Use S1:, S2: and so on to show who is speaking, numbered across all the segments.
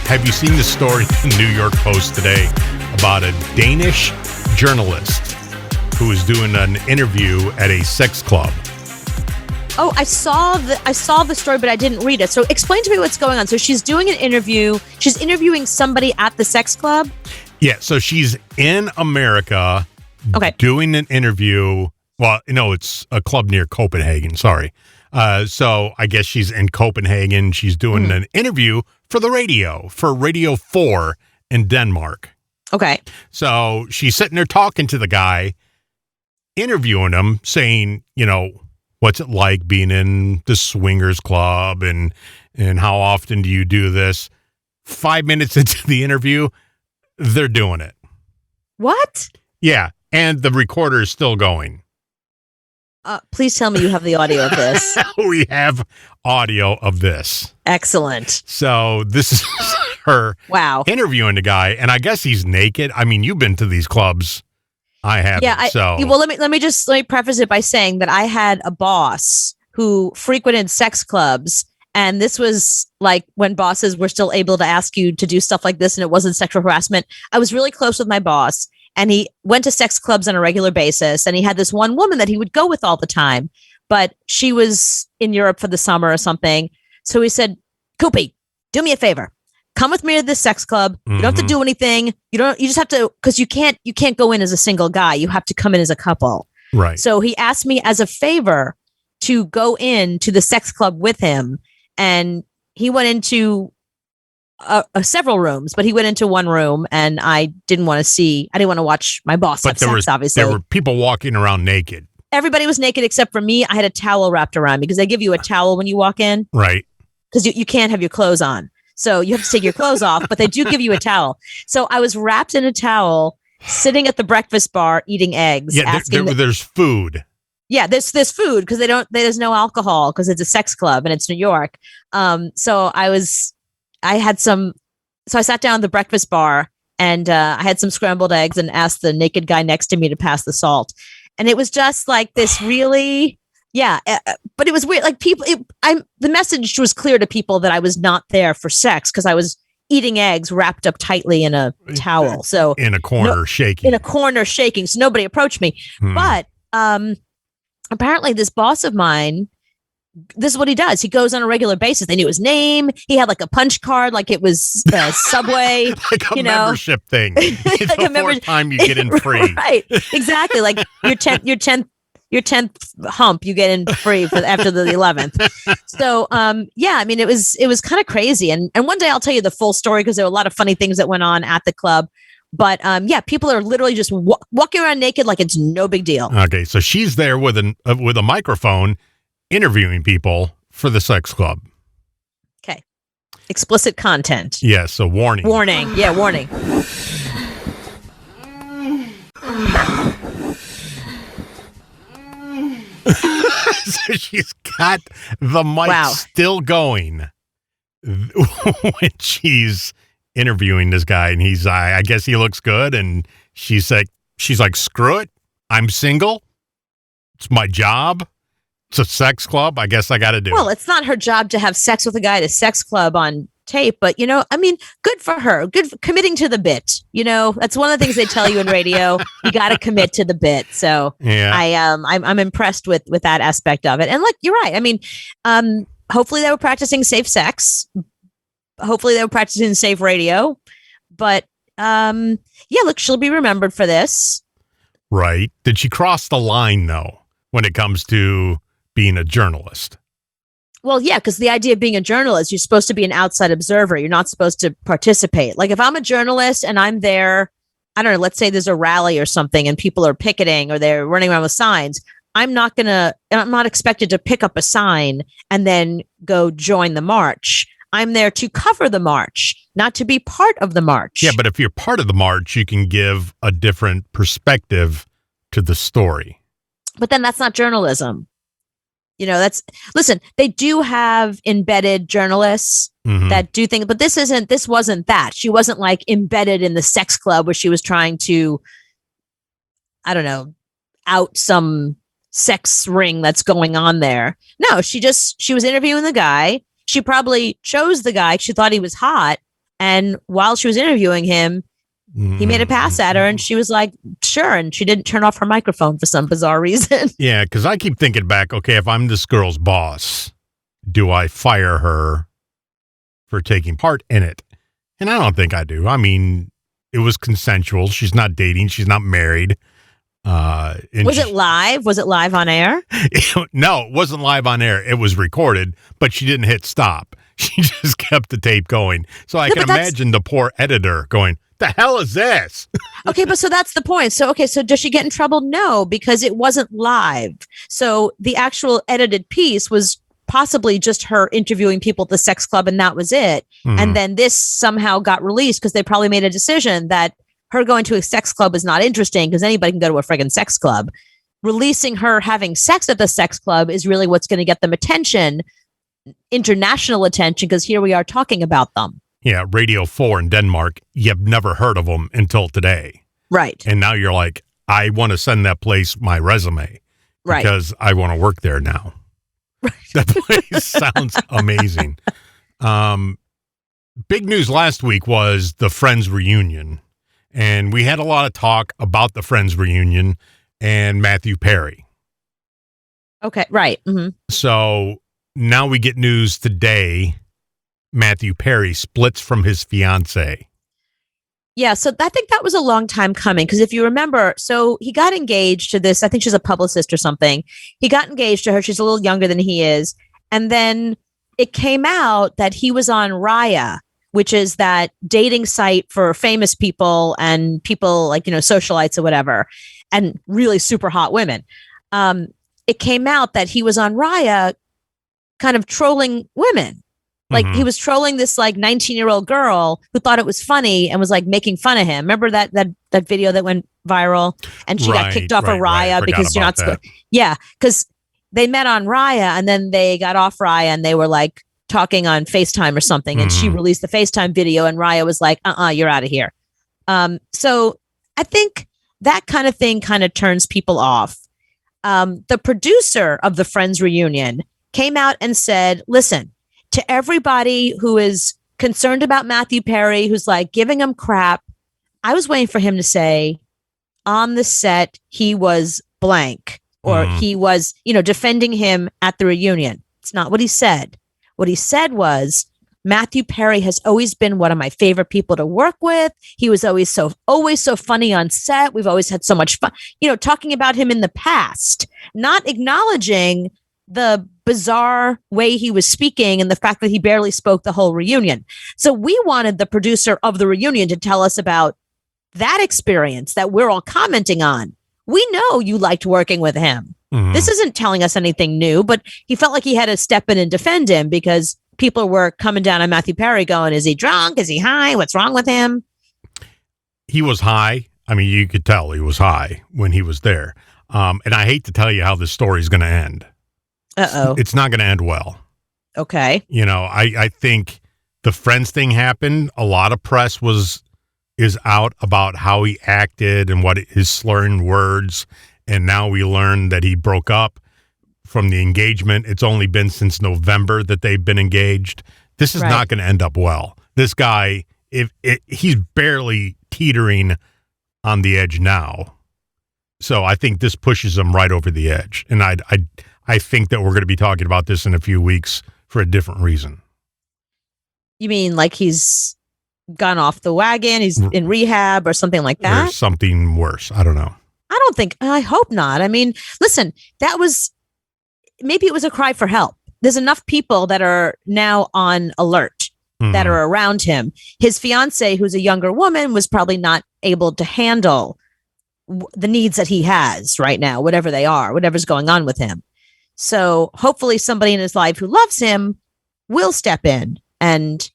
S1: have you seen the story in the New York Post today about a Danish journalist who was doing an interview at a sex club?
S2: Oh, I saw the story, but I didn't read it. So explain to me what's going on. So she's doing an interview. She's interviewing somebody at the sex club.
S1: Yeah, so she's in America doing an interview. Well, no, it's a club near Copenhagen. Sorry. So I guess she's in Copenhagen. She's doing an interview for the radio, for Radio 4 in Denmark.
S2: Okay.
S1: So she's sitting there talking to the guy, interviewing him, saying, what's it like being in the swingers club and how often do you do this? 5 minutes into the interview, they're doing it.
S2: What?
S1: Yeah. And the recorder is still going.
S2: Please tell me you have the audio of this.
S1: We have audio of this.
S2: Excellent.
S1: So this is her interviewing the guy, and I guess he's naked. I mean, you've been to these clubs. I haven't. Yeah.
S2: Well, let me preface it by saying that I had a boss who frequented sex clubs, and this was like when bosses were still able to ask you to do stuff like this, and it wasn't sexual harassment. I was really close with my boss. And he went to sex clubs on a regular basis. And he had this one woman that he would go with all the time. But she was in Europe for the summer or something. So he said, Koopy, do me a favor. Come with me to this sex club. You don't have to do anything. You just have to, because you can't go in as a single guy. You have to come in as a couple.
S1: Right.
S2: So he asked me as a favor to go in to the sex club with him. And he went into several rooms, but he went into one room, and I didn't want to watch my boss have sex, obviously.
S1: There were people walking around naked.
S2: Everybody was naked except for me. I had a towel wrapped around me because they give you a towel when you walk in.
S1: Right.
S2: Because you can't have your clothes on. So you have to take your clothes off, but they do give you a towel. So I was wrapped in a towel, sitting at the breakfast bar, eating eggs.
S1: Yeah, there's food.
S2: Yeah, there's food because there's no alcohol because it's a sex club and it's New York. So I sat down at the breakfast bar and I had some scrambled eggs and asked the naked guy next to me to pass the salt. And it was just like this really, but it was weird. Like the message was clear to people that I was not there for sex because I was eating eggs wrapped up tightly in a towel. So
S1: in a corner shaking. So nobody approached me. But
S2: apparently this boss of mine, this is what he does. He goes on a regular basis. They knew his name. He had like a punch card, like it was Subway,
S1: like a membership thing. It's like the fourth time you get in free.
S2: Right, exactly. Like your 10th hump, you get in free after the 11th. So, I mean, it was kind of crazy. And one day I'll tell you the full story because there were a lot of funny things that went on at the club. But people are literally just walking around naked like it's no big deal.
S1: Okay, so she's there with a microphone, interviewing people for the sex club.
S2: Okay. Explicit content.
S1: Yes, so warning.
S2: Warning. Yeah, warning.
S1: So she's got the mic still going when she's interviewing this guy, and he's I guess he looks good, and she's like, screw it. I'm single. It's my job. It's a sex club. I guess I got to do it.
S2: Well, it's not her job to have sex with a guy at a sex club on tape, but I mean, good for her. Good for committing to the bit. That's one of the things they tell you in radio. You got to commit to the bit. So yeah. I'm impressed with that aspect of it. And look, you're right. I mean, hopefully they were practicing safe sex. Hopefully they were practicing safe radio. But look, she'll be remembered for this.
S1: Right. Did she cross the line though when it comes to being a journalist?
S2: Well, yeah, because the idea of being a journalist, you're supposed to be an outside observer. You're not supposed to participate. Like if I'm a journalist and I'm there, I don't know, let's say there's a rally or something and people are picketing or they're running around with signs. I'm not expected to pick up a sign and then go join the march. I'm there to cover the march, not to be part of the march.
S1: Yeah, but if you're part of the march, you can give a different perspective to the story.
S2: But then that's not journalism. Listen, they do have embedded journalists that do things, but this wasn't that. She wasn't like embedded in the sex club where she was trying to, I don't know, out some sex ring that's going on there. No, she was interviewing the guy. She probably chose the guy. She thought he was hot. And while she was interviewing him, he made a pass at her and she was like, sure. And she didn't turn off her microphone for some bizarre reason.
S1: Yeah, because I keep thinking back, okay, if I'm this girl's boss, do I fire her for taking part in it? And I don't think I do. I mean, it was consensual. She's not dating. She's not married.
S2: Was it live? Was it live on air?
S1: No, it wasn't live on air. It was recorded, but she didn't hit stop. She just kept the tape going. So I can imagine the poor editor going, the hell is this?
S2: Okay, but so that's the point. So does she get in trouble? No, because it wasn't live. So the actual edited piece was possibly just her interviewing people at the sex club, and that was it. Mm-hmm. And then this somehow got released because they probably made a decision that her going to a sex club is not interesting because anybody can go to a friggin' sex club. Releasing her having sex at the sex club is really what's going to get them attention, international attention, because here we are talking about them.
S1: Yeah, Radio 4 in Denmark, you've never heard of them until today.
S2: Right.
S1: And now you're like, I want to send that place my resume.
S2: Right.
S1: Because I want to work there now. Right. That place sounds amazing. Big news last week was the Friends reunion. And we had a lot of talk about the Friends reunion and Matthew Perry.
S2: Okay, right. Mm-hmm.
S1: So now we get news today. Matthew Perry splits from his fiance.
S2: Yeah, so I think that was a long time coming because if you remember, so he got engaged to this, I think she's a publicist or something. He got engaged to her. She's a little younger than he is. And then it came out that he was on Raya, which is that dating site for famous people and people like, socialites or whatever, and really super hot women. It came out that he was on Raya kind of trolling women. Like he was trolling this like 19-year-old girl who thought it was funny and was like making fun of him. Remember that video that went viral and she got kicked off of Raya because you're not supposed. Yeah, because they met on Raya and then they got off Raya and they were like talking on FaceTime or something. And she released the FaceTime video and Raya was like, you're out of here. So I think that kind of thing kind of turns people off. The producer of the Friends reunion came out and said, listen, to everybody who is concerned about Matthew Perry, who's like giving him crap, I was waiting for him to say on the set, he was blank or he was, defending him at the reunion. It's not what he said. What he said was Matthew Perry has always been one of my favorite people to work with. He was always so funny on set. We've always had so much fun, talking about him in the past, not acknowledging the bizarre way he was speaking and the fact that he barely spoke the whole reunion. So we wanted the producer of the reunion to tell us about that experience that we're all commenting on. We know you liked working with him. Mm-hmm. This isn't telling us anything new, but he felt like he had to step in and defend him because people were coming down on Matthew Perry going, is he drunk? Is he high? What's wrong with him?
S1: He was high. I mean, you could tell he was high when he was there. And I hate to tell you how this story is going to end.
S2: Uh-oh.
S1: It's not going to end well.
S2: Okay.
S1: I think the Friends thing happened. A lot of press is out about how he acted and what his slurring words. And now we learned that he broke up from the engagement. It's only been since November that they've been engaged. This is not going to end up well. This guy, he's barely teetering on the edge now. So I think this pushes him right over the edge. And I think that we're going to be talking about this in a few weeks for a different reason.
S2: You mean like he's gone off the wagon, he's in rehab or something like that?
S1: Or something worse. I don't know.
S2: I hope not. I mean, listen, maybe it was a cry for help. There's enough people that are now on alert that are around him. His fiance, who's a younger woman, was probably not able to handle the needs that he has right now, whatever they are, whatever's going on with him. So hopefully somebody in his life who loves him will step in and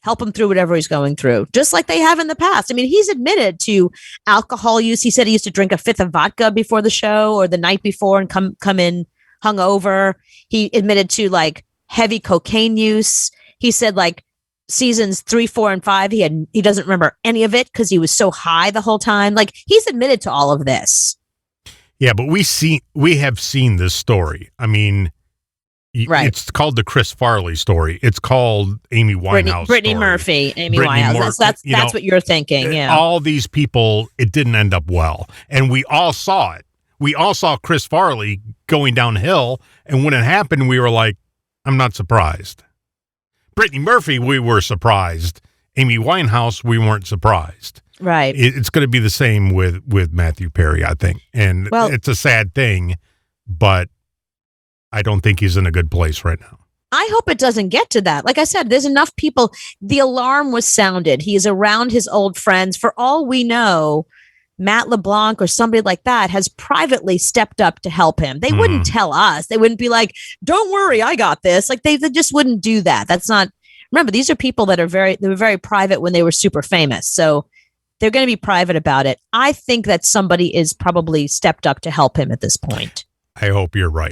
S2: help him through whatever he's going through, just like they have in the past. I mean, he's admitted to alcohol use. He said he used to drink a fifth of vodka before the show or the night before and come in hungover. He admitted to like heavy cocaine use. He said like seasons 3, 4, and 5, he doesn't remember any of it because he was so high the whole time. Like he's admitted to all of this.
S1: Yeah, but we have seen this story. I mean,
S2: Right.
S1: It's called the Chris Farley story. It's called Amy Winehouse.
S2: Brittany Murphy, Amy Winehouse. That's what you're thinking. Yeah.
S1: All these people, it didn't end up well, and we all saw it. We all saw Chris Farley going downhill, and when it happened, we were like, "I'm not surprised." Brittany Murphy, we were surprised. Amy Winehouse, we weren't surprised.
S2: Right.
S1: It's going to be the same with Matthew Perry, I think, and it's a sad thing, but I don't think he's in a good place right now.
S2: I hope it doesn't get to that. Like I said, there's enough people. The alarm was sounded. He is around his old friends. For all we know, Matt LeBlanc or somebody like that has privately stepped up to help him. They wouldn't tell us. They wouldn't be like, "Don't worry, I got this." Like they just wouldn't do that. That's not. Remember, these are people that they were very private when they were super famous. So they're going to be private about it. I think that somebody is probably stepped up to help him at this point.
S1: I hope you're right.